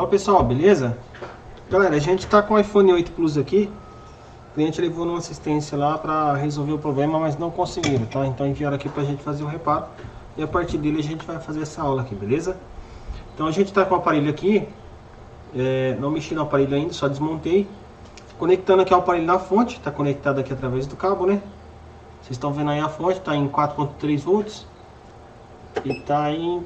pessoal, beleza? Galera, a gente tá com o iPhone 8 Plus aqui. O cliente levou numa assistência lá para resolver o problema, mas não conseguiram, tá? Então enviaram aqui pra gente fazer o reparo. E a partir dele a gente vai fazer essa aula aqui, beleza? Então a gente tá com o aparelho aqui. Não mexi no aparelho ainda, só desmontei. Conectando aqui o aparelho na fonte. Tá conectado aqui através do cabo, né? Vocês estão vendo aí a fonte, tá em 4.3 volts. E tá em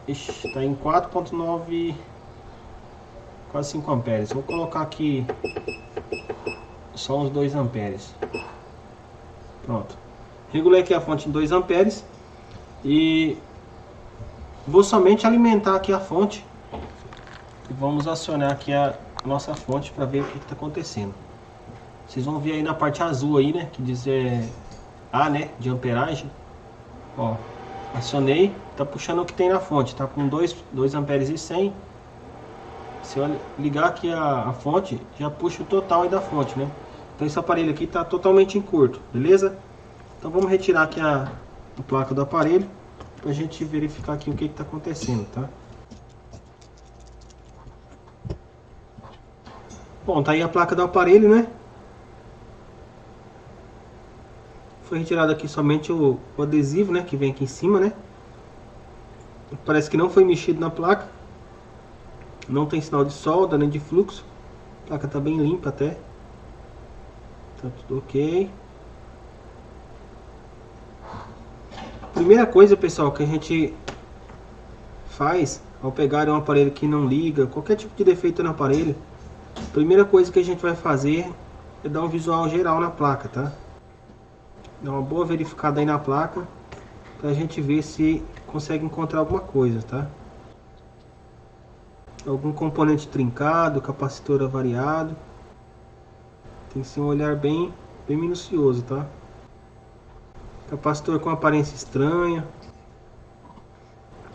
4.9, quase 5 amperes. Vou colocar aqui só uns 2 amperes. Pronto. Regulei aqui a fonte em 2 amperes. E vou somente alimentar aqui a fonte. E vamos acionar aqui a nossa fonte para ver o que está acontecendo. Vocês vão ver aí na parte azul aí, né? Que diz A, né? De amperagem. Ó, acionei. Tá puxando o que tem na fonte. Tá com 2 amperes e 100. Se eu ligar aqui a fonte, já puxa o total aí da fonte, né? Então esse aparelho aqui tá totalmente em curto, beleza? Então vamos retirar aqui a placa do aparelho pra gente verificar aqui o que tá acontecendo, tá? Bom, tá aí a placa do aparelho, né? Foi retirado aqui somente o adesivo, né? Que vem aqui em cima, né? Parece que não foi mexido na placa. Não tem sinal de solda, nem de fluxo. A placa tá bem limpa até. Tá tudo ok. Primeira coisa, pessoal, que a gente faz ao pegar um aparelho que não liga, qualquer tipo de defeito no aparelho, a primeira coisa que a gente vai fazer é dar um visual geral na placa, tá? Dá uma boa verificada aí na placa pra gente ver se consegue encontrar alguma coisa, tá? Algum componente trincado, capacitor avariado. Tem que ser um olhar bem minucioso, tá? Capacitor com aparência estranha,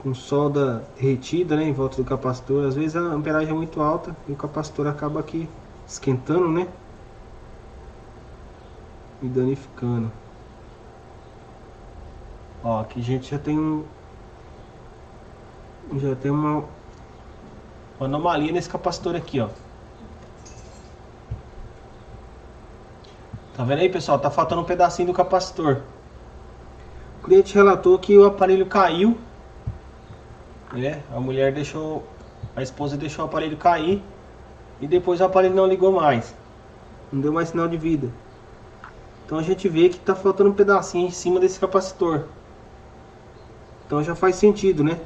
com solda derretida, né, em volta do capacitor. Às vezes a amperagem é muito alta e o capacitor acaba aqui esquentando, né, e danificando. Ó, aqui a gente já tem uma anomalia nesse capacitor aqui, ó. Tá vendo aí, pessoal? Tá faltando um pedacinho do capacitor. O cliente relatou que o aparelho caiu, né? A esposa deixou o aparelho cair e depois o aparelho não ligou mais. Não deu mais sinal de vida. Então a gente vê que tá faltando um pedacinho em cima desse capacitor. Então já faz sentido, né?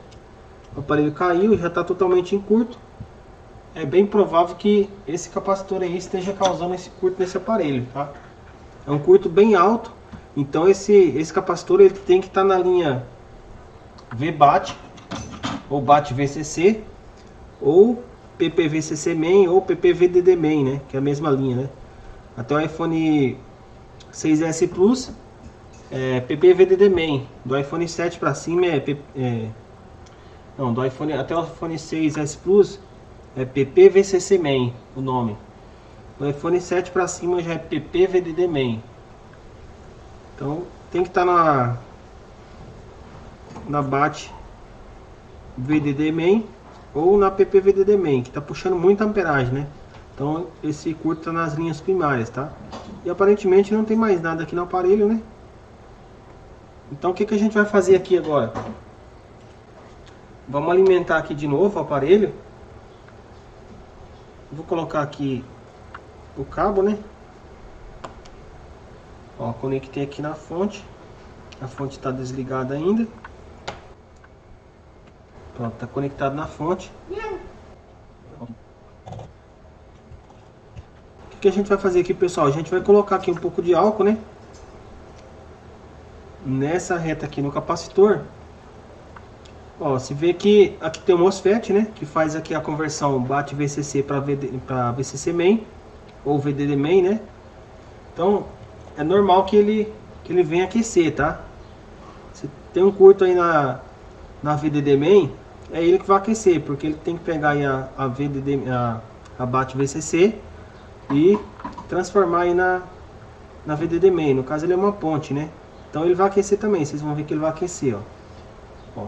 O aparelho caiu, já está totalmente em curto. É bem provável que esse capacitor aí esteja causando esse curto nesse aparelho, tá? É um curto bem alto. Então esse capacitor ele tem que estar na linha VBAT ou BAT-VCC ou PPVCC main ou PPVDD main, né? Que é a mesma linha, né? Até o iPhone 6S Plus é PPVDD main. Do iPhone 7 para cima do iPhone até o iPhone 6S Plus é PPVCC main o nome. Do iPhone 7 para cima já é PPVDD main. Então tem que estar na BAT VDD main ou na PPVDD main, que está puxando muita amperagem, né? Então esse curto está nas linhas primárias, tá? E aparentemente não tem mais nada aqui no aparelho, né? Então o que a gente vai fazer aqui agora? Vamos alimentar aqui de novo o aparelho. Vou colocar aqui o cabo, né? Ó, conectei aqui na fonte. A fonte está desligada ainda. Pronto, está conectado na fonte. O que a gente vai fazer aqui, pessoal? A gente vai colocar aqui um pouco de álcool, né? Nessa reta aqui no capacitor. Ó, se vê que aqui tem o MOSFET, né? Que faz aqui a conversão BAT-VCC para VCC main ou VDD main, né? Então é normal que ele venha aquecer, tá? Se tem um curto aí na VDD main, é ele que vai aquecer, porque ele tem que pegar aí a BAT-VCC e transformar aí na VDD main. No caso ele é uma ponte, né? Então ele vai aquecer também. Vocês vão ver que ele vai aquecer, ó.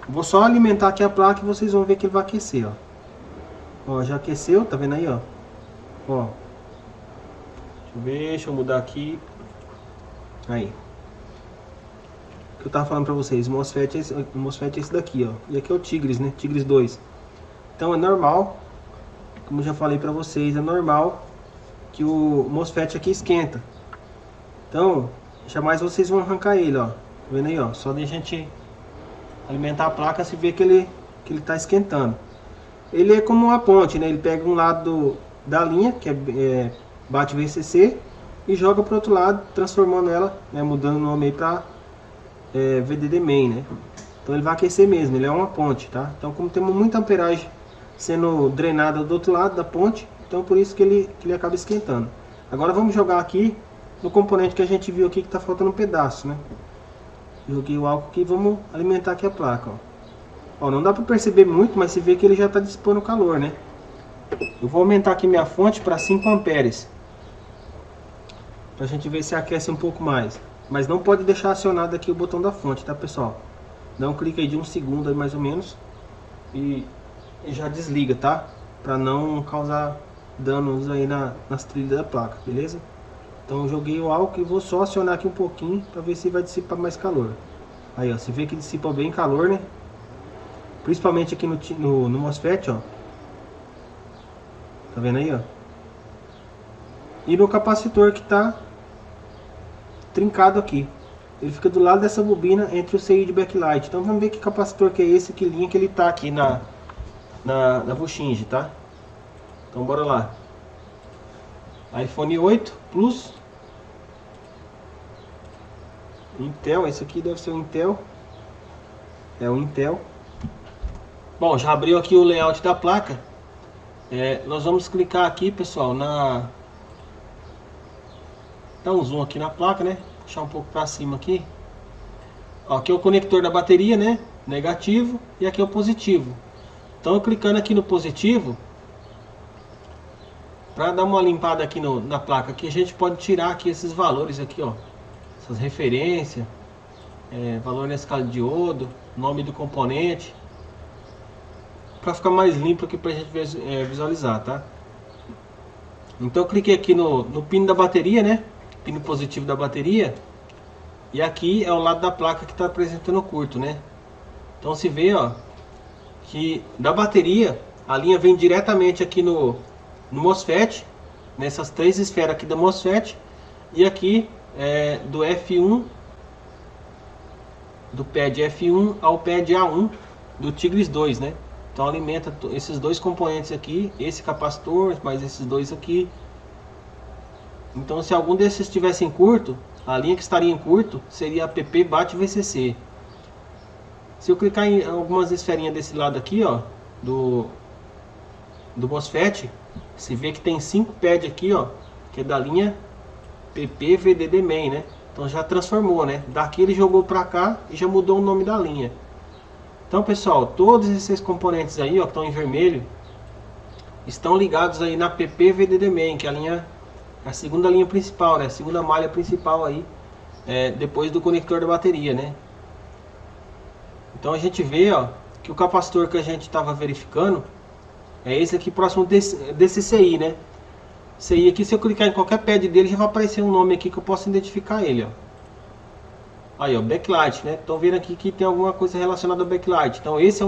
Vou só alimentar aqui a placa e vocês vão ver que ele vai aquecer, ó. Ó, já aqueceu, tá vendo aí, ó? Ó. Deixa eu ver, deixa eu mudar aqui. Aí. O que eu tava falando pra vocês, o MOSFET é esse daqui, ó. E aqui é o Tigres, né? Tigres 2. Então é normal, como eu já falei pra vocês, é normal que o MOSFET aqui esquenta. Então, jamais vocês vão arrancar ele, ó. Tá vendo aí, ó? Só de a gente alimentar a placa, se vê que ele tá esquentando. Ele é como uma ponte, né? Ele pega um lado da linha, que é bate VCC, e joga pro outro lado, transformando ela, né? Mudando o nome aí pra VDD Main, né? Então ele vai aquecer mesmo, ele é uma ponte, tá? Então como temos muita amperagem sendo drenada do outro lado da ponte, então por isso que ele acaba esquentando. Agora vamos jogar aqui no componente que a gente viu aqui que tá faltando um pedaço, né? Joguei o álcool aqui e vamos alimentar aqui a placa, ó. Ó, não dá para perceber muito, mas se vê que ele já está dissipando calor, né? Eu vou aumentar aqui minha fonte para 5 amperes. Pra gente ver se aquece um pouco mais. Mas não pode deixar acionado aqui o botão da fonte, tá, pessoal? Dá um clique aí de 1 segundo aí mais ou menos. E já desliga, tá? Pra não causar danos aí nas trilhas da placa, beleza? Então eu joguei o álcool e vou só acionar aqui um pouquinho pra ver se vai dissipar mais calor. Aí, ó, você vê que dissipa bem calor, né? Principalmente aqui no MOSFET, ó. Tá vendo aí, ó? E no capacitor que tá trincado aqui. Ele fica do lado dessa bobina entre o CI de backlight. Então vamos ver que capacitor que é esse, que linha que ele tá aqui na buchinha, tá? Então bora lá. iPhone 8 Plus. Intel, esse aqui deve ser o Intel. É o Intel. Bom, já abriu aqui o layout da placa. Nós vamos clicar aqui, pessoal, dá um zoom aqui na placa, né? Puxar um pouco para cima aqui. Ó, aqui é o conector da bateria, né? Negativo. E aqui é o positivo. Então, eu clicando aqui no positivo, para dar uma limpada aqui na placa, aqui a gente pode tirar aqui esses valores aqui, ó. Essas referências, valor na escala de diodo, nome do componente, para ficar mais limpo aqui pra gente visualizar, tá? Então eu cliquei aqui no pino da bateria, né? Pino positivo da bateria. E aqui é o lado da placa que está apresentando curto, né? Então se vê, ó, que da bateria a linha vem diretamente aqui no MOSFET, nessas 3 esferas aqui da MOSFET, e aqui do F1, do pad F1 ao pad A1 do Tigres 2, né? Então alimenta esses dois componentes aqui, esse capacitor, mais esses dois aqui. Então se algum desses estivesse em curto, a linha que estaria em curto seria a PP bate VCC. Se eu clicar em algumas esferinhas desse lado aqui, ó, do MOSFET, se vê que tem 5 pads aqui, ó, que é da linha PP VDD Main, né? Então já transformou, né? Daqui ele jogou pra cá e já mudou o nome da linha. Então, pessoal, todos esses componentes aí, ó, que estão em vermelho, estão ligados aí na PP VDD Main, que é a segunda linha principal, né? A segunda malha principal aí, depois do conector da bateria, né? Então a gente vê, ó, que o capacitor que a gente estava verificando é esse aqui próximo desse CI, né? CI aqui, se eu clicar em qualquer pad dele, já vai aparecer um nome aqui que eu posso identificar ele, ó. Aí, ó, backlight, né? Estão vendo aqui que tem alguma coisa relacionada ao backlight. Então esse é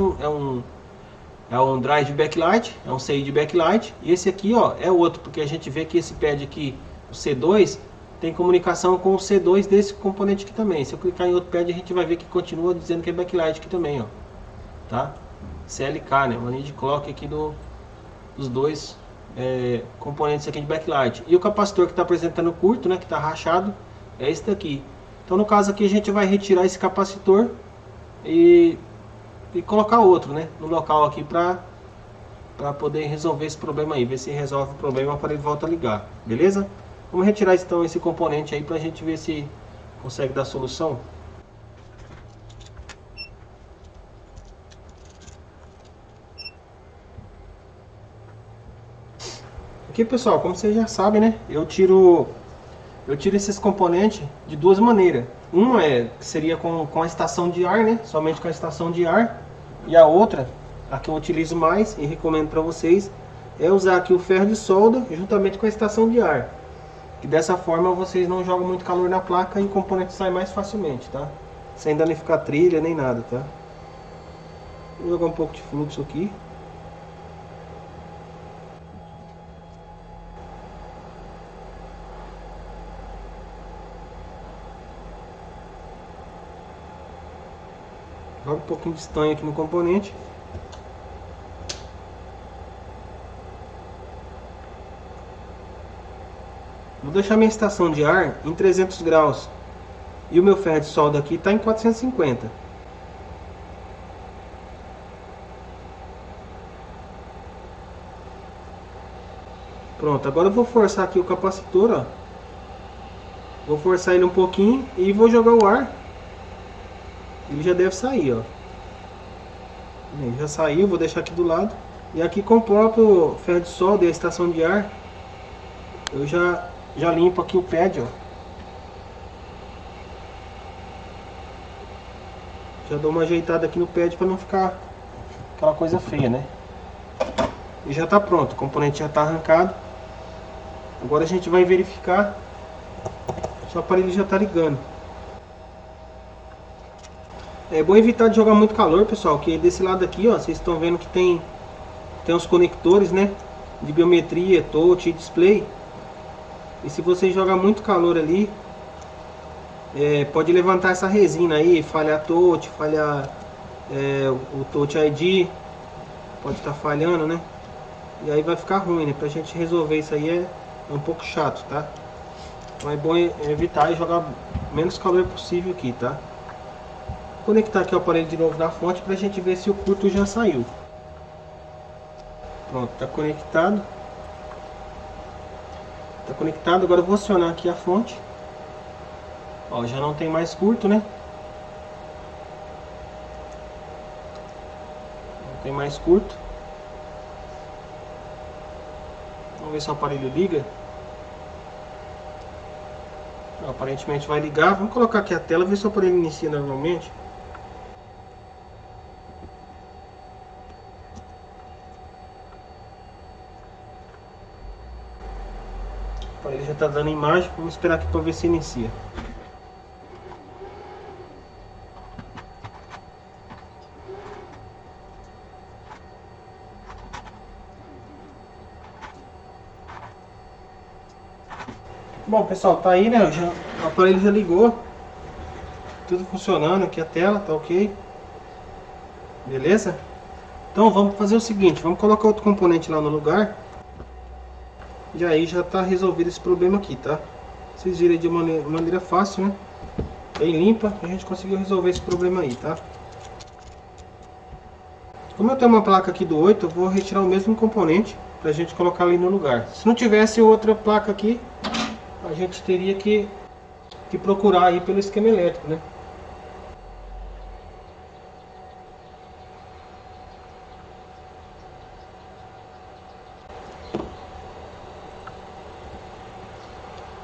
um drive de backlight, é um CI de backlight. E esse aqui, ó, é outro, porque a gente vê que esse pad aqui, o C2, tem comunicação com o C2 desse componente aqui também. Se eu clicar em outro pad, a gente vai ver que continua dizendo que é backlight aqui também, ó. Tá? CLK, né? Uma linha de clock aqui dos dois componentes aqui de backlight. E o capacitor que está apresentando curto, né? Que está rachado, é esse daqui. Então no caso aqui a gente vai retirar esse capacitor e colocar outro, né, no local aqui para poder resolver esse problema aí, ver se resolve o problema, o aparelho volta a ligar, beleza? Vamos retirar então esse componente aí para a gente ver se consegue dar solução. Aqui, pessoal, como vocês já sabem, né, eu tiro esses componentes de duas maneiras. Uma seria com a estação de ar, né? Somente com a estação de ar. E a outra, a que eu utilizo mais e recomendo para vocês, é usar aqui o ferro de solda juntamente com a estação de ar. Que dessa forma vocês não jogam muito calor na placa e o componente sai mais facilmente, tá? Sem danificar a trilha nem nada, tá? Vou jogar um pouco de fluxo aqui. Joga um pouquinho de estanho aqui no componente. Vou deixar minha estação de ar em 300 graus. E o meu ferro de solda aqui está em 450. Pronto, agora eu vou forçar aqui o capacitor, ó. Vou forçar ele um pouquinho e vou jogar o ar. Ele já deve sair, ó. Ele já saiu, vou deixar aqui do lado. E aqui com o próprio ferro de solda e a estação de ar, eu já limpo aqui o pad, ó. Já dou uma ajeitada aqui no pad para não ficar aquela coisa feia, né? E já está pronto, o componente já está arrancado. Agora a gente vai verificar se o aparelho já está ligando. É bom evitar de jogar muito calor, pessoal, que desse lado aqui, ó, vocês estão vendo que tem os conectores, né, de biometria, touch e display. E se você jogar muito calor ali, pode levantar essa resina aí, falhar touch, falhar o touch ID, pode estar falhando, né? E aí vai ficar ruim, né? Pra gente resolver isso aí é um pouco chato, tá? Então é bom evitar e jogar menos calor possível aqui, tá? Vou conectar aqui o aparelho de novo na fonte pra gente ver se o curto já saiu. Pronto, tá conectado. Tá conectado, agora eu vou acionar aqui a fonte. Ó, já não tem mais curto, né? Não tem mais curto. Vamos ver se o aparelho liga. Não, aparentemente vai ligar. Vamos colocar aqui a tela, ver se o aparelho inicia normalmente. O aparelho já está dando imagem. Vamos esperar aqui para ver se inicia. Bom, pessoal, tá aí, né? O aparelho já ligou. Tudo funcionando aqui, a tela tá ok. Beleza? Então vamos fazer o seguinte, vamos colocar outro componente lá no lugar. E aí já tá resolvido esse problema aqui, tá? Vocês viram de maneira fácil, né? Bem limpa, a gente conseguiu resolver esse problema aí, tá? Como eu tenho uma placa aqui do 8, eu vou retirar o mesmo componente pra gente colocar ali no lugar. Se não tivesse outra placa aqui, a gente teria que procurar aí pelo esquema elétrico, né?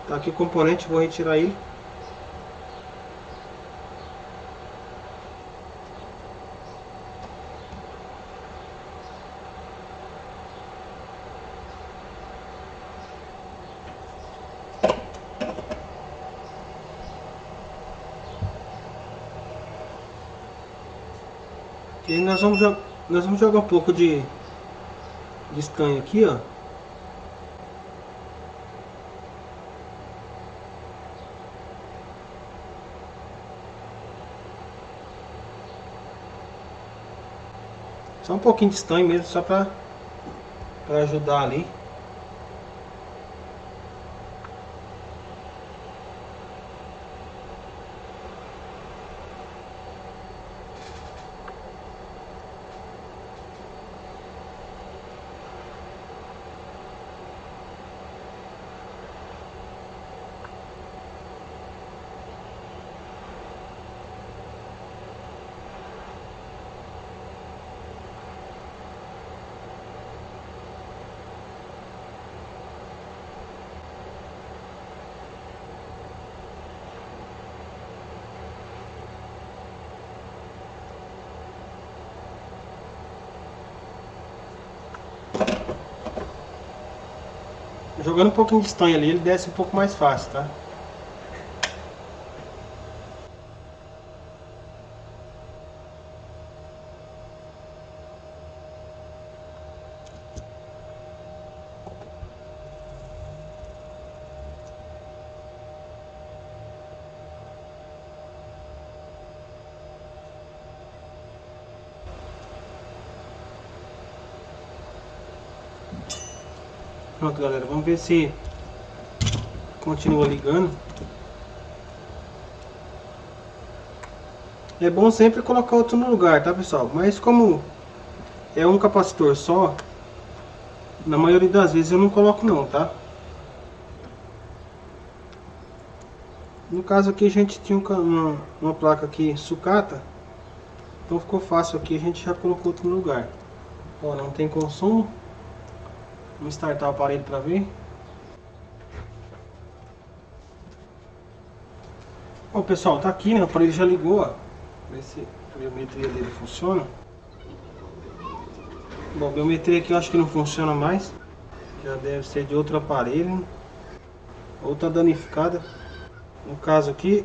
Tá aqui o componente, vou retirar ele. E nós vamos jogar um pouco de estanho aqui, ó. Só um pouquinho de estanho mesmo, só para ajudar ali. Jogando um pouquinho de estanho ali, ele desce um pouco mais fácil, tá? Pronto, galera, vamos ver se continua ligando. É bom sempre colocar outro no lugar, tá, pessoal? Mas como é um capacitor só, na maioria das vezes eu não coloco não, tá? No caso aqui a gente tinha uma placa aqui sucata, então ficou fácil aqui, a gente já colocou outro no lugar. Ó, não tem consumo. Vamos startar o aparelho para ver. Bom, pessoal, tá aqui, né? O aparelho já ligou, ó. Ver se a biometria dele funciona. Bom, a biometria aqui eu acho que não funciona mais. Já deve ser de outro aparelho. Ou tá danificada. No caso aqui,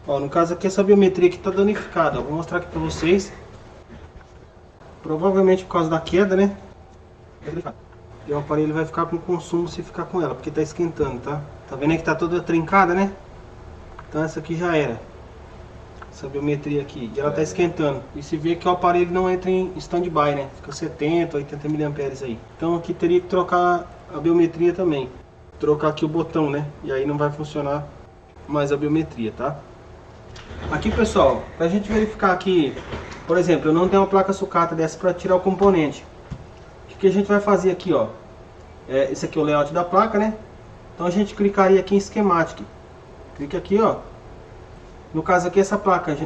ó, no caso aqui essa biometria aqui tá danificada. Vou mostrar aqui para vocês. Provavelmente por causa da queda, né? E o aparelho vai ficar com consumo se ficar com ela, porque tá esquentando, tá? Tá vendo aí que tá toda trincada, né? Então essa aqui já era. Essa biometria aqui, e ela tá esquentando. E se vê que o aparelho não entra em stand-by, né? Fica 70, 80 mA aí. Então aqui teria que trocar a biometria também. Trocar aqui o botão, né? E aí não vai funcionar mais a biometria, tá? Aqui, pessoal, pra gente verificar aqui, por exemplo, eu não tenho uma placa sucata dessa para tirar o componente. O que a gente vai fazer aqui, ó? Esse aqui é o layout da placa, né? Então a gente clicaria aqui em Schematic. Clica aqui, ó. No caso aqui, essa placa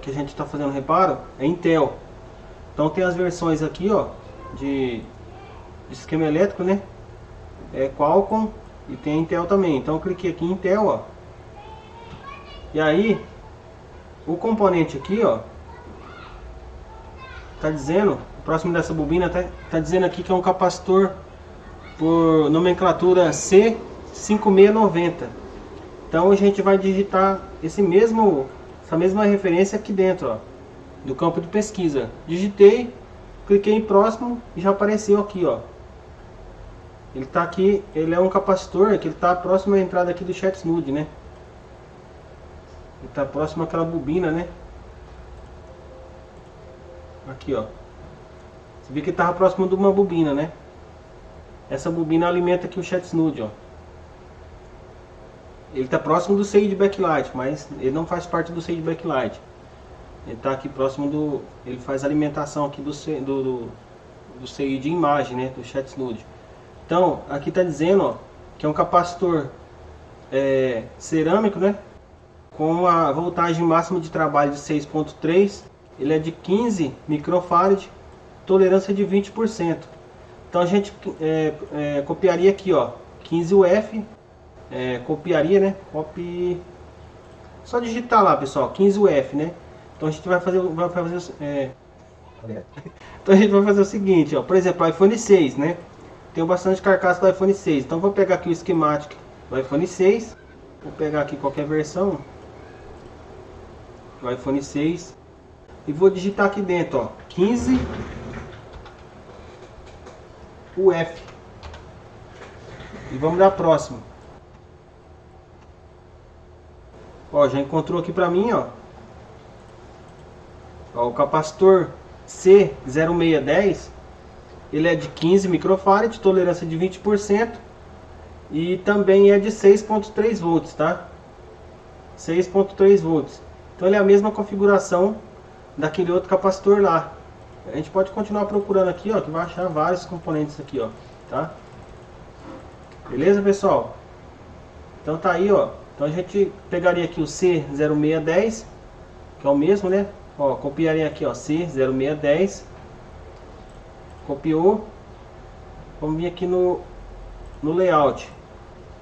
que a gente está fazendo reparo é Intel. Então tem as versões aqui, ó, de esquema elétrico, né? É Qualcomm e tem Intel também. Então eu cliquei aqui em Intel, ó. E aí, o componente aqui, ó, tá dizendo, próximo dessa bobina, tá dizendo aqui que é um capacitor por nomenclatura C5690. Então a gente vai digitar essa mesma referência aqui dentro, ó, do campo de pesquisa. Digitei, cliquei em próximo e já apareceu aqui, ó. Ele tá aqui, ele é um capacitor que ele tá próximo à entrada aqui do ShatsNode, né? Ele tá próximo àquela bobina, né? Aqui, ó. Você vê que ele tava próximo de uma bobina, né? Essa bobina alimenta aqui o ShatsNode, ó. Ele está próximo do CI de backlight, mas ele não faz parte do CI de backlight. Ele está aqui próximo do... Ele faz alimentação aqui do CI de imagem, né? Do ShatsNode. Então, aqui está dizendo, ó, que é um capacitor cerâmico, né? Com a voltagem máxima de trabalho de 6.3. Ele é de 15 microfarad, tolerância de 20%. Então a gente copiaria aqui, ó, 15 UF. Copiaria, né? Só digitar lá, pessoal, 15 UF, né? Então a gente vai fazer então a gente vai fazer o seguinte, ó, por exemplo, o iPhone 6, né? Tem bastante carcaça do iPhone 6. Então vou pegar aqui o schematic do iPhone 6. Vou pegar aqui qualquer versão do iPhone 6 e vou digitar aqui dentro, ó, 15 UF. E vamos dar próximo. Ó, já encontrou aqui pra mim, ó. Ó, o capacitor C0610, ele é de 15 microfarad, tolerância de 20% e também é de 6.3 volts, tá? 6.3 volts. Então ele é a mesma configuração daquele outro capacitor lá. A gente pode continuar procurando aqui, ó, que vai achar vários componentes aqui, ó, tá? Beleza, pessoal? Então tá aí, ó. Então a gente pegaria aqui o C0610, que é o mesmo, né? Ó, copiaria aqui, ó, C0610. Copiou. Vamos vir aqui no layout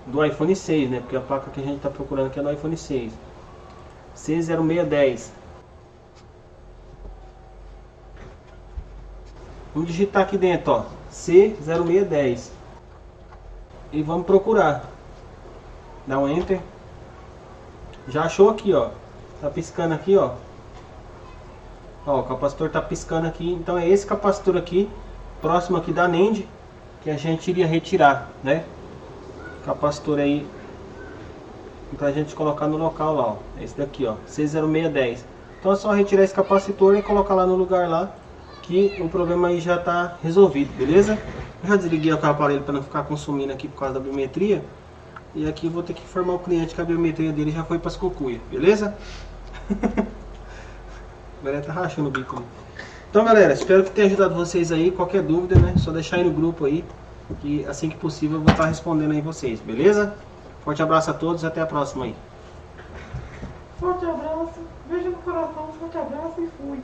do iPhone 6, né? Porque a placa que a gente está procurando aqui é do iPhone 6. C0610. Vamos digitar aqui dentro, ó, C0610. e vamos procurar. Dá um enter. Já achou aqui, ó. Tá piscando aqui, ó. Ó, o capacitor tá piscando aqui. Então é esse capacitor aqui, próximo aqui da NAND, que a gente iria retirar, né? Capacitor aí pra gente colocar no local lá, ó. É esse daqui, ó, C0610. Então é só retirar esse capacitor e colocar lá no lugar lá, que o problema aí já tá resolvido, beleza? Eu já desliguei o aparelho para não ficar consumindo aqui por causa da biometria. E aqui eu vou ter que informar o cliente que a biometria dele já foi para as cucuias, beleza? Agora tá rachando o bico. Então galera, espero que tenha ajudado vocês aí. Qualquer dúvida, né? Só deixar aí no grupo aí, que assim que possível eu vou estar respondendo aí vocês, beleza? Forte abraço a todos e até a próxima aí. Forte abraço, beijo no coração, forte abraço e fui.